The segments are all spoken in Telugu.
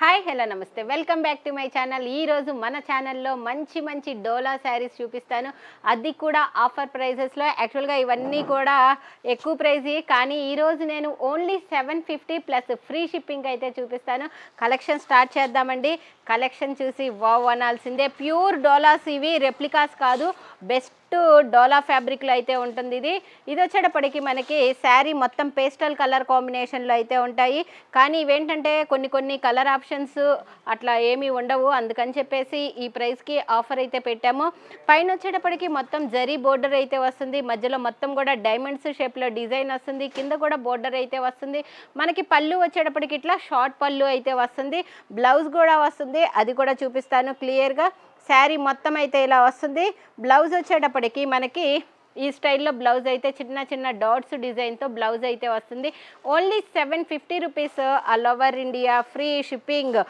హాయ్ హలో నమస్తే welcome back to my channel. ఈరోజు మన ఛానల్లో మంచి డోలా శారీస్ చూపిస్తాను, అది కూడా ఆఫర్ ప్రైజెస్లో. యాక్చువల్గా ఇవన్నీ కూడా ఎక్కువ ప్రైజ్, కానీ ఈరోజు నేను ఓన్లీ 750 ప్లస్ ఫ్రీ షిప్పింగ్ అయితే చూపిస్తాను. కలెక్షన్ స్టార్ట్ చేద్దామండి. కలెక్షన్ చూసి వావ్ అనాల్సిందే. ప్యూర్ డోలాస్, ఇవి రెప్లికాస్ కాదు, బెస్ట్ డోలా ఫ్యాబ్రిక్లో అయితే ఉంటుంది. ఇది వచ్చేటప్పటికి మనకి శారీ మొత్తం పేస్టల్ కలర్ కాంబినేషన్లో అయితే ఉంటాయి, కానీ ఇవేంటంటే కొన్ని కలర్ ఆప్షన్స్ అట్లా ఏమీ ఉండవు. అందుకని చెప్పేసి ఈ ప్రైస్కి ఆఫర్ అయితే పెట్టాము. పైన వచ్చేటప్పటికి మొత్తం జరీ బోర్డర్ అయితే వస్తుంది, మధ్యలో మొత్తం కూడా డైమండ్స్ షేప్లో డిజైన్ వస్తుంది, కింద కూడా బోర్డర్ అయితే వస్తుంది. మనకి పళ్ళు వచ్చేటప్పటికి ఇట్లా షార్ట్ పళ్ళు అయితే వస్తుంది, బ్లౌజ్ కూడా వస్తుంది, అది కూడా చూపిస్తాను క్లియర్గా. శారీ మొత్తం అయితే ఇలా వస్తుంది. బ్లౌజ్ వచ్చేటప్పటికి మనకి ఈ స్టైల్లో బ్లౌజ్ అయితే చిన్న డాట్స్ డిజైన్తో బ్లౌజ్ అయితే వస్తుంది. Only 750 rupees, all over India free shipping.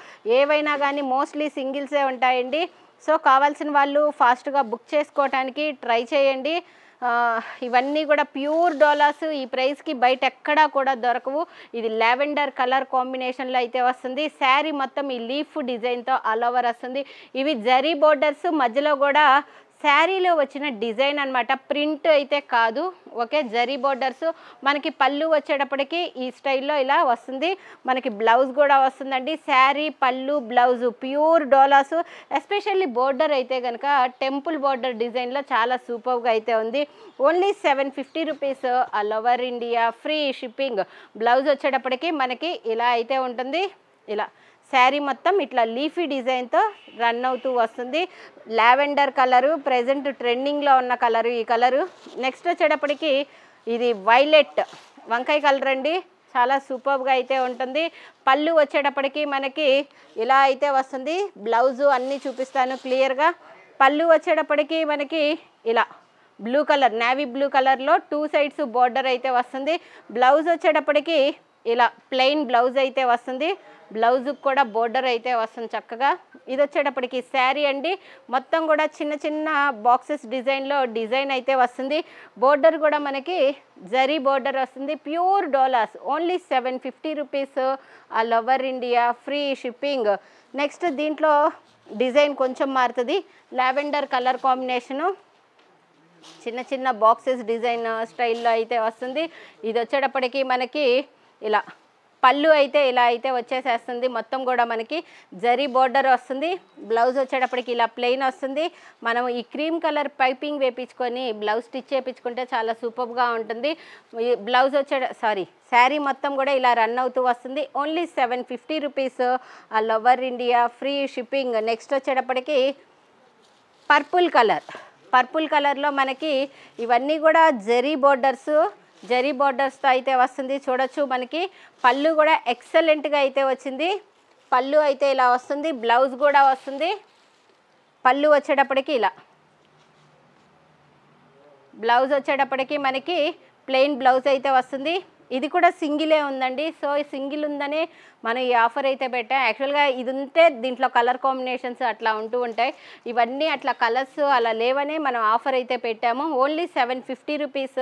ఏవైనా కానీ మోస్ట్లీ సింగిల్సే ఉంటాయండి. సో కావాల్సిన వాళ్ళు ఫాస్ట్గా బుక్ చేసుకోవడానికి ట్రై చేయండి. ఇవన్నీ కూడా ప్యూర్ డోలాస్. ఈ ప్రైస్కి బయట ఎక్కడా కూడా దొరకవు. ఇది లావెండర్ కలర్ కాంబినేషన్లో అయితే వస్తుంది. శారీ మొత్తం ఈ లీఫ్ డిజైన్తో ఆల్ ఓవర్ వస్తుంది. ఇవి జరీ బోర్డర్స్, మధ్యలో కూడా శారీలో వచ్చిన డిజైన్ అనమాట, ప్రింట్ అయితే కాదు. Okay, zari borders. మనకి పళ్ళు వచ్చేటప్పటికి ఈ స్టైల్లో ఇలా వస్తుంది. మనకి బ్లౌజ్ కూడా వస్తుందండి. శారీ, పళ్ళు, బ్లౌజు ప్యూర్ డోలాసు. ఎస్పెషల్లీ బోర్డర్ అయితే కనుక టెంపుల్ బోర్డర్ డిజైన్లో చాలా సూపర్గా అయితే ఉంది. Only 750 rupees, all over India free shipping. Blouse వచ్చేటప్పటికి మనకి ఇలా అయితే ఉంటుంది. ఇలా శారీ మొత్తం ఇట్లా లీఫీ డిజైన్తో రన్ అవుతూ వస్తుంది. లావెండర్ కలరు, ప్రజెంట్ ట్రెండింగ్లో ఉన్న కలరు ఈ కలరు. నెక్స్ట్ వచ్చేటప్పటికి ఇది వైలెట్ వంకాయ కలర్ అండి, చాలా సూపర్గా అయితే ఉంటుంది. పళ్ళు వచ్చేటప్పటికి మనకి ఇలా అయితే వస్తుంది. బ్లౌజు అన్నీ చూపిస్తాను క్లియర్గా. పళ్ళు వచ్చేటప్పటికి మనకి ఇలా బ్లూ కలర్, నేవీ బ్లూ కలర్లో 2 సైడ్స్ బోర్డర్ అయితే వస్తుంది. బ్లౌజ్ వచ్చేటప్పటికి ఇలా ప్లెయిన్ బ్లౌజ్ అయితే వస్తుంది. బ్లౌజుకి కూడా బోర్డర్ అయితే వస్తుంది చక్కగా. ఇది వచ్చేటప్పటికి శారీ అండి, మొత్తం కూడా చిన్న బాక్సెస్ డిజైన్లో డిజైన్ అయితే వస్తుంది. బోర్డర్ కూడా మనకి జరీ బోర్డర్ వస్తుంది. Pure Doulos. Only 750 rupees, all over India free shipping. Next దీంట్లో డిజైన్ కొంచెం మారుతుంది. లావెండర్ కలర్ కాంబినేషను, చిన్న బాక్సెస్ డిజైన్ స్టైల్లో అయితే వస్తుంది. ఇది వచ్చేటప్పటికి మనకి ఇలా పళ్ళు అయితే ఇలా అయితే వచ్చేసేస్తుంది. మొత్తం కూడా మనకి జరీ బోర్డర్ వస్తుంది. బ్లౌజ్ వచ్చేటప్పటికి ఇలా ప్లెయిన్ వస్తుంది. మనం ఈ క్రీమ్ కలర్ పైపింగ్ వేయించుకొని బ్లౌజ్ స్టిచ్ చేయించుకుంటే చాలా సూపర్గా ఉంటుంది. బ్లౌజ్ శారీ మొత్తం కూడా ఇలా రన్ అవుతూ వస్తుంది. Only 750 rupees, all over India free shipping. Next వచ్చేటప్పటికి పర్పుల్ కలర్లో మనకి ఇవన్నీ కూడా జరీ బోర్డర్స్తో అయితే వస్తుంది. చూడొచ్చు, మనకి పళ్ళు కూడా ఎక్సలెంట్గా అయితే వచ్చింది. పళ్ళు అయితే ఇలా వస్తుంది, బ్లౌజ్ కూడా వస్తుంది. పళ్ళు వచ్చేటప్పటికి ఇలా, బ్లౌజ్ వచ్చేటప్పటికి మనకి ప్లెయిన్ బ్లౌజ్ అయితే వస్తుంది. ఇది కూడా సింగిలే ఉందండి. సో సింగిల్ ఉందని మనం ఈ ఆఫర్ అయితే పెట్టాం. యాక్చువల్గా ఇది ఉంటే దీంట్లో కలర్ కాంబినేషన్స్ అట్లా ఉంటూ ఉంటాయి. ఇవన్నీ అట్లా కలర్స్ అలా లేవనే మనం ఆఫర్ అయితే పెట్టాము. Only 750 rupees,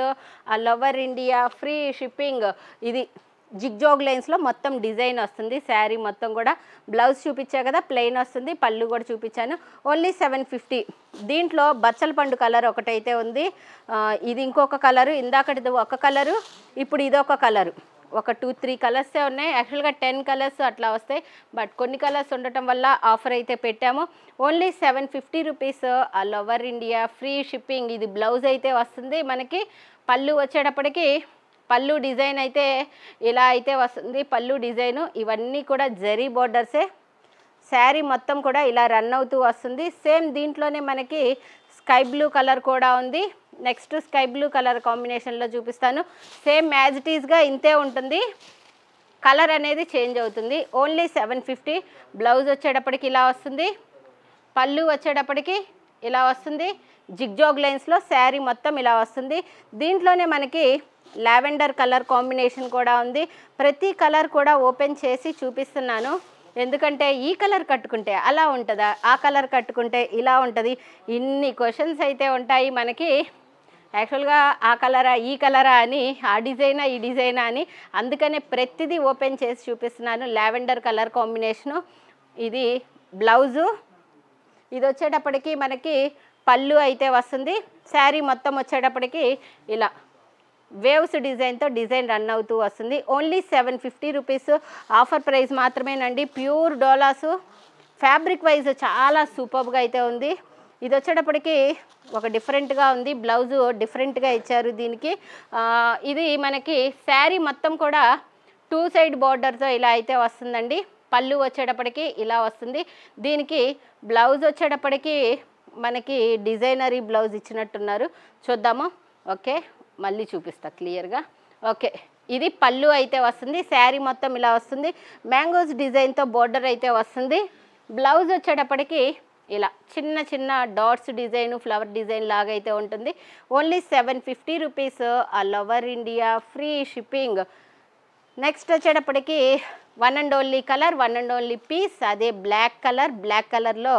all over India free shipping. ఇది జిగ్జాగ్ లైన్స్లో మొత్తం డిజైన్ వస్తుంది. శారీ మొత్తం కూడా బ్లౌజ్ చూపించా కదా, ప్లెయిన్ వస్తుంది. పళ్ళు కూడా చూపించాను. ఓన్లీ 750. దీంట్లో బచ్చల పండు కలర్ ఒకటైతే ఉంది. ఇది ఇంకొక కలరు, ఇందాకటిది ఒక కలరు, ఇప్పుడు ఇదొక కలరు. ఒక 2-3 కలర్సే ఉన్నాయి. యాక్చువల్గా 10 కలర్స్ అట్లా వస్తాయి, బట్ కొన్ని కలర్స్ ఉండటం వల్ల ఆఫర్ అయితే పెట్టాము. Only 750 rupees, all over India free shipping. ఇది బ్లౌజ్ అయితే వస్తుంది. మనకి పళ్ళు వచ్చేటప్పటికి పళ్ళు డిజైన్ అయితే ఇలా అయితే వస్తుంది. పళ్ళు డిజైను ఇవన్నీ కూడా జరీ బోర్డర్సే. శారీ మొత్తం కూడా ఇలా రన్ అవుతూ వస్తుంది. సేమ్ దీంట్లోనే మనకి స్కై బ్లూ కలర్ కూడా ఉంది. నెక్స్ట్ స్కై బ్లూ కలర్ కాంబినేషన్లో చూపిస్తాను. సేమ్ యాజ్ ఇట్ ఈస్గా ఇంతే ఉంటుంది, కలర్ అనేది చేంజ్ అవుతుంది. ఓన్లీ 750. బ్లౌజ్ వచ్చేటప్పటికి ఇలా వస్తుంది. పళ్ళు వచ్చేటప్పటికి ఇలా వస్తుంది. జిగ్జాగ్ లైన్స్లో శారీ మొత్తం ఇలా వస్తుంది. దీంట్లోనే మనకి లావెండర్ కలర్ కాంబినేషన్ కూడా ఉంది. ప్రతి కలర్ కూడా ఓపెన్ చేసి చూపిస్తున్నాను, ఎందుకంటే ఈ కలర్ కట్టుకుంటే అలా ఉంటుందా, ఆ కలర్ కట్టుకుంటే ఇలా ఉంటుంది, ఇన్ని క్వశ్చన్స్ అయితే ఉంటాయి మనకి. యాక్చువల్గా ఆ కలరా ఈ కలరా అని, ఆ డిజైనా ఈ డిజైనా అని, అందుకనే ప్రతిదీ ఓపెన్ చేసి చూపిస్తున్నాను. Lavender colour combination. ఇది బ్లౌజు. ఇది వచ్చేటప్పటికి మనకి పళ్ళు అయితే వస్తుంది. శారీ మొత్తం వచ్చేటప్పటికి ఇలా వేవ్స్ డిజైన్తో డిజైన్ రన్ అవుతూ వస్తుంది. ఓన్లీ 750 రూపీస్ ఆఫర్ ప్రైస్ మాత్రమేనండి. ప్యూర్ డోలాసు. ఫ్యాబ్రిక్ వైజ్ చాలా సూపర్గా అయితే ఉంది. ఇది వచ్చేటప్పటికి ఒక డిఫరెంట్గా ఉంది. బ్లౌజు డిఫరెంట్గా ఇచ్చారు దీనికి. ఇది మనకి శారీ మొత్తం కూడా 2 సైడ్ బార్డర్తో ఇలా అయితే వస్తుందండి. పళ్ళు వచ్చేటప్పటికి ఇలా వస్తుంది. దీనికి బ్లౌజ్ వచ్చేటప్పటికి మనకి డిజైనరీ బ్లౌజ్ ఇచ్చినట్టున్నారు. చూద్దాము. ఓకే, మళ్ళీ చూపిస్తా క్లియర్గా. ఓకే, ఇది పళ్ళు అయితే వస్తుంది. శారీ మొత్తం ఇలా వస్తుంది. మ్యాంగోస్ డిజైన్తో బార్డర్ అయితే వస్తుంది. బ్లౌజ్ వచ్చేటప్పటికి ఇలా చిన్న చిన్న డాట్స్ డిజైన్, ఫ్లవర్ డిజైన్ లాగా అయితే ఉంటుంది. Only 750 rupees all over India, free shipping. Next వచ్చేటప్పటికి one and only colour, one and only piece. అదే బ్లాక్ కలర్. బ్లాక్ కలర్లో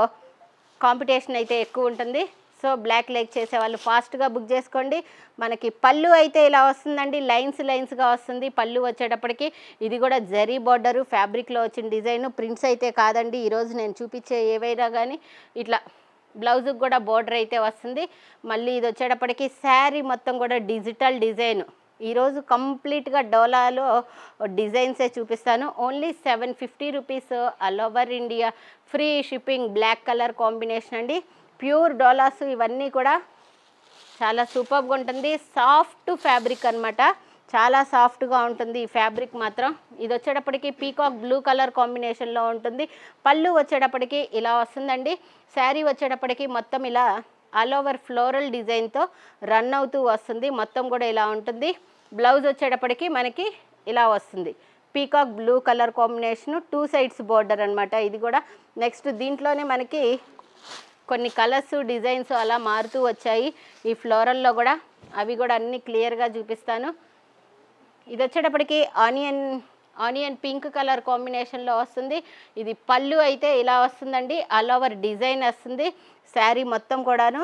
కాంపిటీషన్ అయితే ఎక్కువ ఉంటుంది. సో బ్లాక్ లైక్ చేసే వాళ్ళు ఫాస్ట్గా బుక్ చేసుకోండి. మనకి పళ్ళు అయితే ఇలా వస్తుందండి. లైన్స్గా వస్తుంది పళ్ళు వచ్చేటప్పటికి. ఇది కూడా జరీ బార్డరు, ఫ్యాబ్రిక్లో వచ్చిన డిజైన్. ప్రింట్స్ అయితే కాదండి ఈరోజు నేను చూపించే ఏవైనా కానీ. ఇట్లా బ్లౌజ్కి కూడా బార్డర్ అయితే వస్తుంది. మళ్ళీ ఇది వచ్చేటప్పటికి శారీ మొత్తం కూడా డిజిటల్ డిజైన్. ఈరోజు కంప్లీట్గా డోలాలో డిజైన్సే చూపిస్తాను. Only 750 rupees all over India, free shipping. Black colour combination అండి. ప్యూర్ డోలాస్ ఇవన్నీ కూడా చాలా సూపర్గా ఉంటుంది. సాఫ్ట్ ఫ్యాబ్రిక్ అనమాట. చాలా సాఫ్ట్గా ఉంటుంది ఈ ఫ్యాబ్రిక్ మాత్రం. ఇది వచ్చేటప్పటికి పీకాక్ బ్లూ కలర్ కాంబినేషన్లో ఉంటుంది. పళ్ళు వచ్చేటప్పటికి ఇలా వస్తుందండి. శారీ వచ్చేటప్పటికి మొత్తం ఇలా ఆల్ ఓవర్ ఫ్లోరల్ డిజైన్తో రన్ అవుతూ వస్తుంది. మొత్తం కూడా ఇలా ఉంటుంది. బ్లౌజ్ వచ్చేటప్పటికి మనకి ఇలా వస్తుంది. Peacock blue colour combination, 2 sides border అనమాట ఇది కూడా. నెక్స్ట్ దీంట్లోనే మనకి కొన్ని కలర్స్, డిజైన్స్ అలా మారుతూ వచ్చాయి ఈ ఫ్లోరల్లో కూడా. అవి కూడా అన్నీ క్లియర్గా చూపిస్తాను. ఇది వచ్చేటప్పటికి ఆనియన్ పింక్ కలర్ కాంబినేషన్లో వస్తుంది. ఇది పళ్ళు అయితే ఇలా వస్తుందండి. ఆల్ ఓవర్ డిజైన్ వస్తుంది. శారీ మొత్తం కూడాను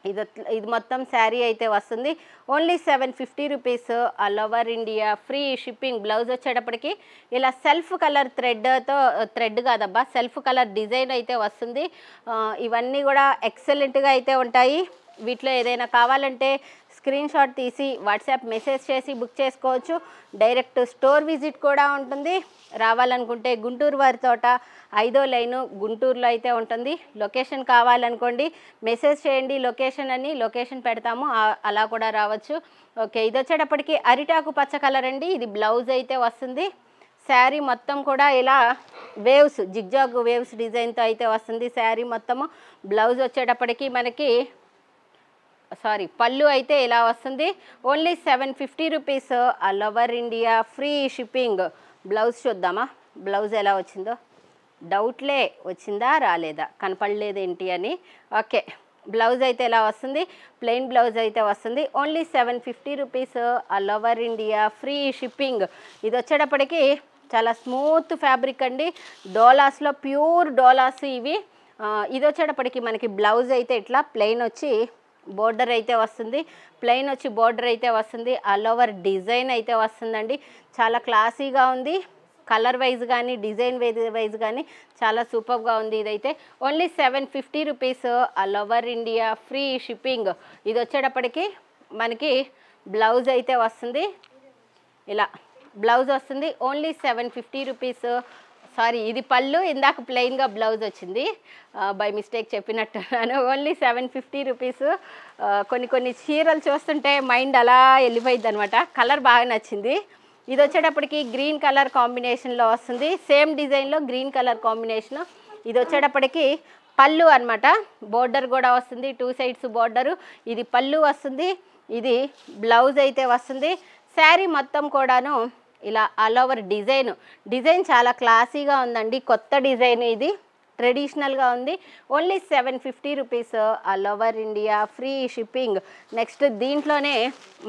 ఇది మొత్తం శారీ అయితే వస్తుంది. Only 750 rupees all over India, free shipping. Blouse వచ్చేటప్పటికి ఇలా సెల్ఫ్ కలర్ థ్రెడ్ కాదబ్బా, సెల్ఫ్ కలర్ డిజైన్ అయితే వస్తుంది. ఇవన్నీ కూడా ఎక్సలెంట్గా అయితే ఉంటాయి. వీటిలో ఏదైనా కావాలంటే స్క్రీన్ షాట్ తీసి వాట్సాప్ మెసేజ్ చేసి బుక్ చేసుకోవచ్చు. డైరెక్ట్ స్టోర్ విజిట్ కూడా ఉంటుంది. రావాలనుకుంటే గుంటూరు వారి తోట 5వ లైను గుంటూరులో అయితే ఉంటుంది. లొకేషన్ కావాలనుకోండి మెసేజ్ చేయండి లొకేషన్ అని, లొకేషన్ పెడతాము, అలా కూడా రావచ్చు. ఓకే, ఇది వచ్చేటప్పటికి అరిటాకు పచ్చ కలర్ అండి. ఇది బ్లౌజ్ అయితే వస్తుంది. శారీ మొత్తం కూడా ఇలా వేవ్స్, జిగ్జాగ్ వేవ్స్ డిజైన్తో అయితే వస్తుంది శారీ మొత్తము. బ్లౌజ్ వచ్చేటప్పటికి మనకి పళ్ళు అయితే ఇలా వస్తుంది. Only 750 rupees all over India, free shipping. Blouse చూద్దామా, బ్లౌజ్ ఎలా వచ్చిందో. డౌట్లే వచ్చిందా రాలేదా, కనపడలేదేంటి అని. ఓకే, బ్లౌజ్ అయితే ఎలా వస్తుంది, ప్లెయిన్ బ్లౌజ్ అయితే వస్తుంది. Only 750 rupees all over India, free shipping. ఇది వచ్చేటప్పటికి చాలా స్మూత్ ఫ్యాబ్రిక్ అండి. డోలాస్లో ప్యూర్ డోలాస్ ఇవి. ఇది వచ్చేటప్పటికి మనకి బ్లౌజ్ అయితే ఇట్లా ప్లెయిన్ వచ్చి బోర్డర్ అయితే వస్తుంది. ప్లెయిన్ వచ్చి బోర్డర్ అయితే వస్తుంది. ఆల్ ఓవర్ డిజైన్ అయితే వస్తుందండి. చాలా క్లాసీగా ఉంది. కలర్ వైజ్ కానీ డిజైన్ వైజ్ కానీ చాలా సూపర్గా ఉంది. ఇదైతే only 750 rupees all over India, free shipping. ఇది వచ్చేటప్పటికి మనకి బ్లౌజ్ అయితే వస్తుంది. ఇలా బ్లౌజ్ వస్తుంది. Only 750 rupees. ఇది పళ్ళు, ఇందాక ప్లెయిన్గా బ్లౌజ్ వచ్చింది, బై మిస్టేక్ చెప్పినట్టున్నాను. Only 750 rupees. కొన్ని చీరలు చూస్తుంటే మైండ్ అలా వెళ్ళిపోయింది అనమాట. కలర్ బాగా నచ్చింది. ఇది వచ్చేటప్పటికి గ్రీన్ కలర్ కాంబినేషన్లో వస్తుంది. సేమ్ డిజైన్లో గ్రీన్ కలర్ కాంబినేషను. ఇది వచ్చేటప్పటికి పళ్ళు అనమాట. బోర్డర్ కూడా వస్తుంది, 2 సైడ్స్ బోర్డరు. ఇది పళ్ళు వస్తుంది. ఇది బ్లౌజ్ అయితే వస్తుంది. శారీ మొత్తం కూడాను ఇలా ఆల్ ఓవర్ డిజైన్ చాలా క్లాసీగా ఉందండి. కొత్త డిజైన్ ఇది, ట్రెడిషనల్గా ఉంది. Only 750 rupees all over India, free shipping. Next దీంట్లోనే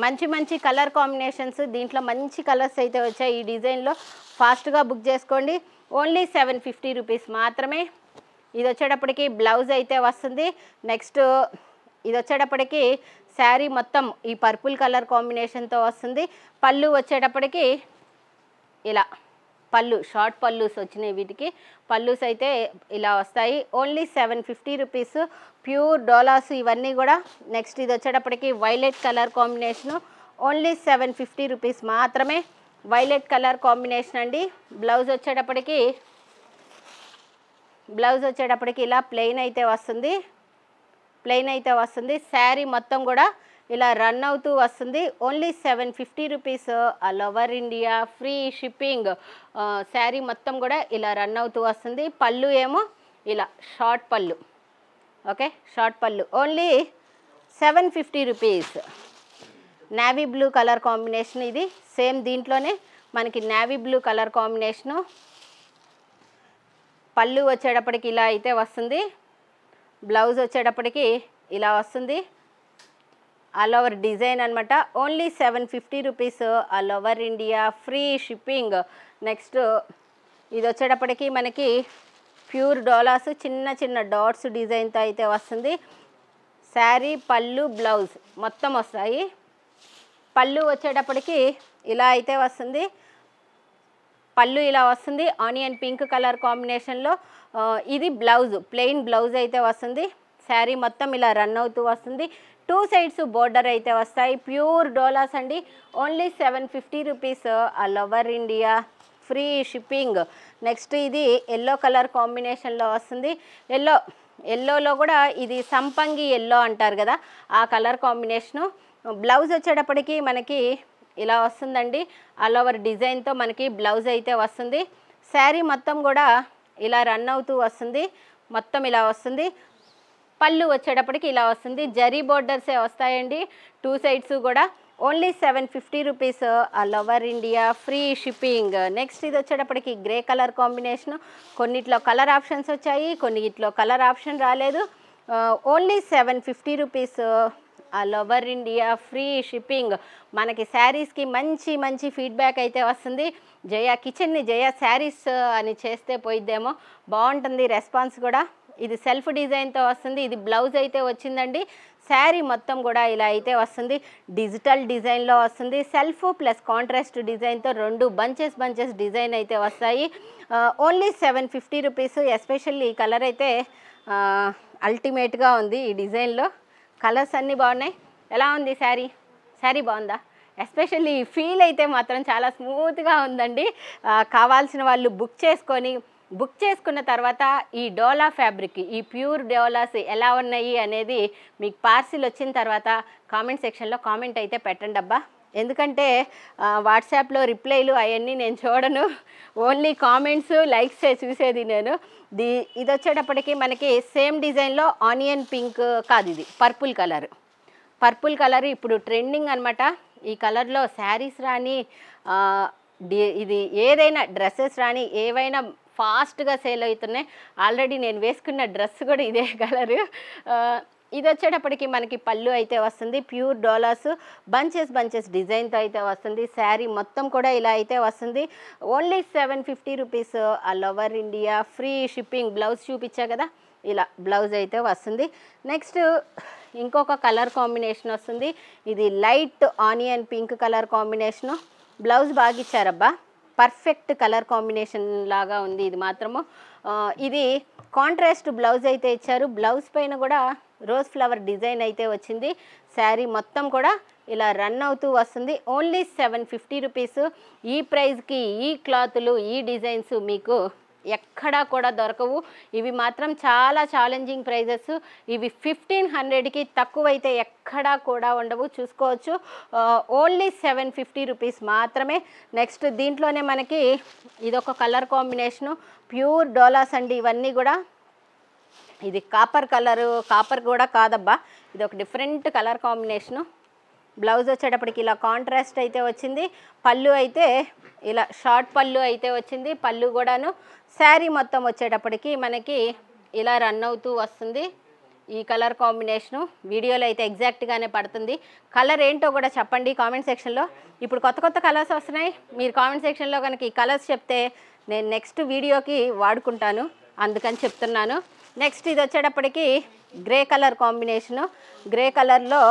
మంచి కలర్ కాంబినేషన్స్, దీంట్లో మంచి కలర్స్ అయితే వచ్చాయి ఈ డిజైన్లో. ఫాస్ట్గా బుక్ చేసుకోండి. ఓన్లీ 750 రూపీస్ మాత్రమే. ఇది వచ్చేటప్పటికి బ్లౌజ్ అయితే వస్తుంది. నెక్స్ట్ ఇది వచ్చేటప్పటికి శారీ మొత్తం ఈ పర్పుల్ కలర్ కాంబినేషన్తో వస్తుంది. పళ్ళు వచ్చేటప్పటికి ఇలా పళ్ళు షార్ట్ పళ్ళుస్ వచ్చినాయి. వీటికి పళ్ళుస్ అయితే ఇలా వస్తాయి. ఓన్లీ 750 రూపీస్, ప్యూర్ డోలాస్ ఇవన్నీ కూడా. నెక్స్ట్ ఇది వచ్చేటప్పటికి violet colour combination, only 750 rupees మాత్రమే. వైలెట్ కలర్ కాంబినేషన్ అండి. బ్లౌజ్ వచ్చేటప్పటికి ఇలా ప్లెయిన్ అయితే వస్తుంది. శారీ మొత్తం కూడా ఇలా రన్ అవుతూ వస్తుంది. Only 750 rupees, all over India, free shipping. Sari మొత్తం కూడా ఇలా రన్ అవుతూ వస్తుంది. పళ్ళు ఏమో ఇలా షార్ట్ పళ్ళు. ఓకే, షార్ట్ పళ్ళు. Only 750 rupees. Navy blue colour combination ఇది. సేమ్ దీంట్లోనే మనకి నేవీ బ్లూ కలర్ కాంబినేషను. పళ్ళు వచ్చేటప్పటికి ఇలా అయితే వస్తుంది. బ్లౌజ్ వచ్చేటప్పటికి ఇలా వస్తుంది. ఆల్ ఓవర్ డిజైన్ అనమాట. Only 750 rupees, all over India, free shipping. Next ఇది వచ్చేటప్పటికి మనకి ప్యూర్ డోలాస్, చిన్న చిన్న డాట్స్ డిజైన్తో అయితే వస్తుంది. శారీ, పళ్ళు, బ్లౌజ్ మొత్తం వస్తాయి. పళ్ళు వచ్చేటప్పటికి ఇలా అయితే వస్తుంది. పళ్ళు ఇలా వస్తుంది ఆనియన్ పింక్ కలర్ కాంబినేషన్లో. ఇది బ్లౌజ్, ప్లెయిన్ బ్లౌజ్ అయితే వస్తుంది. శారీ మొత్తం ఇలా రన్ అవుతూ వస్తుంది. 2 సైడ్స్ బోర్డర్ అయితే వస్తాయి. ప్యూర్ డోలాస్ అండి. Only 750 rupees, all over India, free shipping. Next ఇది ఎల్లో కలర్ కాంబినేషన్లో వస్తుంది. ఎల్లోలో కూడా ఇది సంపంగి ఎల్లో అంటారు కదా, ఆ కలర్ కాంబినేషను. బ్లౌజ్ వచ్చేటప్పటికి మనకి ఇలా వస్తుందండి. ఆల్ ఓవర్ డిజైన్తో మనకి బ్లౌజ్ అయితే వస్తుంది. శారీ మొత్తం కూడా ఇలా రన్ అవుతూ వస్తుంది. మొత్తం ఇలా వస్తుంది. పళ్ళు వచ్చేటప్పటికి ఇలా వస్తుంది. జరీ బోర్డర్సే వస్తాయండి 2 సైడ్స్ కూడా. Only 750 rupees, all over India, free shipping. Next ఇది వచ్చేటప్పటికి గ్రే కలర్ కాంబినేషను. కొన్నిట్లో కలర్ ఆప్షన్స్ వచ్చాయి, కొన్నిట్లో కలర్ ఆప్షన్ రాలేదు. Only 750 rupees, all over India, free shipping. మనకి శారీస్కి మంచి మంచి ఫీడ్బ్యాక్ అయితే వస్తుంది. జయ కిచెన్ని జయ శారీస్ అని చేస్తే పోయిద్దేమో, బాగుంటుంది రెస్పాన్స్ కూడా. ఇది సెల్ఫ్ డిజైన్తో వస్తుంది. ఇది బ్లౌజ్ అయితే వచ్చిందండి. శారీ మొత్తం కూడా ఇలా అయితే వస్తుంది. డిజిటల్ డిజైన్లో వస్తుంది. సెల్ఫ్ ప్లస్ కాంట్రాస్ట్ డిజైన్తో 2 బంచెస్ డిజైన్ అయితే వస్తాయి. Only 750 rupees. ఎస్పెషల్లీ ఈ కలర్ అయితే అల్టిమేట్గా ఉంది. ఈ డిజైన్లో కలర్స్ అన్నీ బాగున్నాయి. ఎలా ఉంది శారీ బాగుందా? ఎస్పెషల్లీ ఫీల్ అయితే మాత్రం చాలా స్మూత్గా ఉందండి. కావాల్సిన వాళ్ళు బుక్ చేసుకున్న తర్వాత ఈ డోలా ఫ్యాబ్రిక్, ఈ ప్యూర్ డోలాస్ ఎలా ఉన్నాయి అనేది మీకు పార్సిల్ వచ్చిన తర్వాత కామెంట్ సెక్షన్లో కామెంట్ అయితే పెట్టండి అబ్బా. ఎందుకంటే వాట్సాప్లో రిప్లైలు అవన్నీ నేను చూడను, ఓన్లీ కామెంట్స్, లైక్సే చూసేది నేను. ఇది వచ్చేటప్పటికి మనకి సేమ్ డిజైన్లో ఆనియన్ పింక్ కాదు, ఇది పర్పుల్ కలర్ ఇప్పుడు ట్రెండింగ్ అనమాట. ఈ కలర్లో శారీస్ రాని, ఇది ఏదైనా డ్రెస్సెస్ రాని, ఏవైనా ఫాస్ట్గా సేల్ అవుతున్నాయి. ఆల్రెడీ నేను వేసుకున్న డ్రెస్ కూడా ఇదే కలరు. ఇది వచ్చేటప్పటికి మనకి పళ్ళు అయితే వస్తుంది. ప్యూర్ డోలాస్ బంచెస్ డిజైన్తో అయితే వస్తుంది. శారీ మొత్తం కూడా ఇలా అయితే వస్తుంది. Only 750 rupees, all over India, free shipping. Blouse చూపించా కదా, ఇలా బ్లౌజ్ అయితే వస్తుంది. నెక్స్ట్ ఇంకొక కలర్ కాంబినేషన్ వస్తుంది. ఇది light onion pink colour combination. Blouse బాగా ఇచ్చారబ్బా, పర్ఫెక్ట్ కలర్ కాంబినేషన్ లాగా ఉంది. ఇది మాత్రము ఇది కాంట్రాస్ట్ బ్లౌజ్ అయితే ఇచ్చారు. బ్లౌజ్ పైన కూడా రోజ్ ఫ్లవర్ డిజైన్ అయితే వచ్చింది. శారీ మొత్తం కూడా ఇలా రన్ అవుతూ వస్తుంది. Only 750 rupees. ఈ ప్రైస్కి ఈ క్లాతులు, ఈ డిజైన్స్ మీకు ఎక్కడా కూడా దొరకవు. ఇవి మాత్రం చాలా ఛాలెంజింగ్ ప్రైజెస్. ఇవి 1500కి తక్కువైతే ఎక్కడా కూడా ఉండవు, చూసుకోవచ్చు. ఓన్లీ 750 రూపీస్ మాత్రమే. నెక్స్ట్ దీంట్లోనే మనకి ఇదొక కలర్ కాంబినేషను. ప్యూర్ డోలాస్ అండి ఇవన్నీ కూడా. ఇది కాపర్ కూడా కాదబ్బా, ఇది ఒక డిఫరెంట్ కలర్ కాంబినేషను. బ్లౌజ్ వచ్చేటప్పటికి ఇలా కాంట్రాస్ట్ అయితే వచ్చింది. పళ్ళు అయితే ఇలా షార్ట్ పళ్ళు అయితే వచ్చింది. పళ్ళు కూడాను. శారీ మొత్తం వచ్చేటప్పటికి మనకి ఇలా రన్ అవుతూ వస్తుంది. ఈ కలర్ కాంబినేషను వీడియోలో అయితే ఎగ్జాక్ట్గానే పడుతుంది. కలర్ ఏంటో కూడా చెప్పండి కామెంట్ సెక్షన్లో. ఇప్పుడు కొత్త కలర్స్ వస్తున్నాయి. మీరు కామెంట్ సెక్షన్లో కనుక ఈ కలర్స్ చెప్తే నేను నెక్స్ట్ వీడియోకి వాడుకుంటాను, అందుకని చెప్తున్నాను. నెక్స్ట్ ఇది వచ్చేటప్పటికి గ్రే కలర్ కాంబినేషను. గ్రే కలర్లో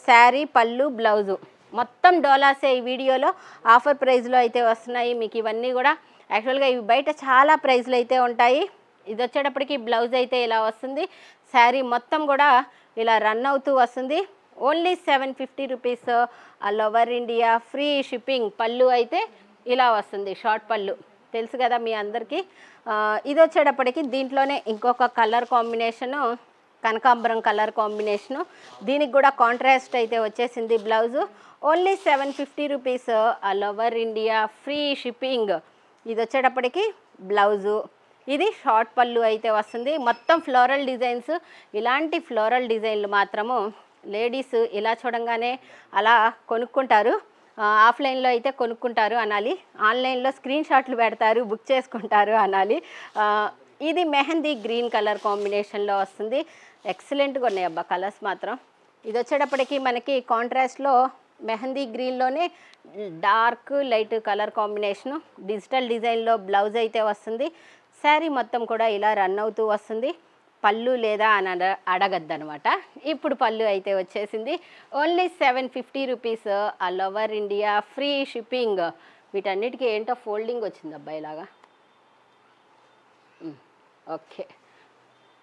శారీ, పళ్ళు, బ్లౌజు మొత్తం డోలాసే ఈ వీడియోలో ఆఫర్ ప్రైస్లో అయితే వస్తున్నాయి మీకు. ఇవన్నీ కూడా యాక్చువల్గా ఇవి బయట చాలా ప్రైస్లు అయితే ఉంటాయి. ఇది వచ్చేటప్పటికి బ్లౌజ్ అయితే ఇలా వస్తుంది. శారీ మొత్తం కూడా ఇలా రన్ అవుతూ వస్తుంది. Only 750 rupees all over India, free shipping. పళ్ళు అయితే ఇలా వస్తుంది, షార్ట్ పళ్ళు తెలుసు కదా మీ అందరికీ. ఇది వచ్చేటప్పటికి దీంట్లోనే ఇంకొక కలర్ కాంబినేషను, కనకాంబరం కలర్ కాంబినేషను. దీనికి కూడా కాంట్రాస్ట్ అయితే వచ్చేసింది blouse. Only 750 rupees all over India, free shipping. ఇది వచ్చేటప్పటికి బ్లౌజు, ఇది షార్ట్ పళ్ళు అయితే వస్తుంది. మొత్తం ఫ్లోరల్ డిజైన్స్. ఇలాంటి ఫ్లోరల్ డిజైన్లు మాత్రము లేడీస్ ఇలా చూడంగానే అలా కొనుక్కుంటారు. ఆఫ్లైన్లో అయితే కొనుక్కుంటారు అనాలి, ఆన్లైన్లో స్క్రీన్ షాట్లు పెడతారు, బుక్ చేసుకుంటారు అనాలి. ఇది మెహందీ గ్రీన్ కలర్ కాంబినేషన్లో వస్తుంది. ఎక్సలెంట్గా ఉన్నాయి అబ్బా కలర్స్ మాత్రం. ఇది వచ్చేటప్పటికి మనకి కాంట్రాస్ట్లో మెహందీ గ్రీన్లోనే dark light colour combination, digital డిజైన్లో బ్లౌజ్ అయితే వస్తుంది. శారీ మొత్తం కూడా ఇలా రన్ అవుతూ వస్తుంది. పళ్ళు లేదా అని అడగద్దనమాట. ఇప్పుడు పళ్ళు అయితే వచ్చేసింది. Only 750 rupees all over India, free shipping. వీటన్నిటికీ ఏంటో ఫోల్డింగ్ వచ్చింది అబ్బాయి ఇలాగా. ఓకే,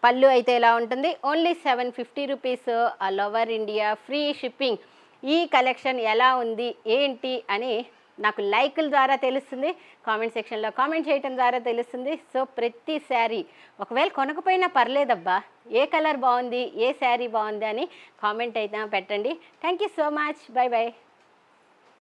పళ్ళు అయితే ఇలా ఉంటుంది. Only 750 rupees all over India, free shipping. ఈ కలెక్షన్ ఎలా ఉంది ఏంటి అని నాకు లైకుల ద్వారా తెలుస్తుంది, కామెంట్ సెక్షన్లో కామెంట్ చేయడం ద్వారా తెలుస్తుంది. సో ప్రతి శారీ ఒకవేళ కొనకపోయినా పర్లేదబ్బా, ఏ కలర్ బాగుంది, ఏ శారీ బాగుంది అని కామెంట్ అయితే పెట్టండి. Thank you so much. By by.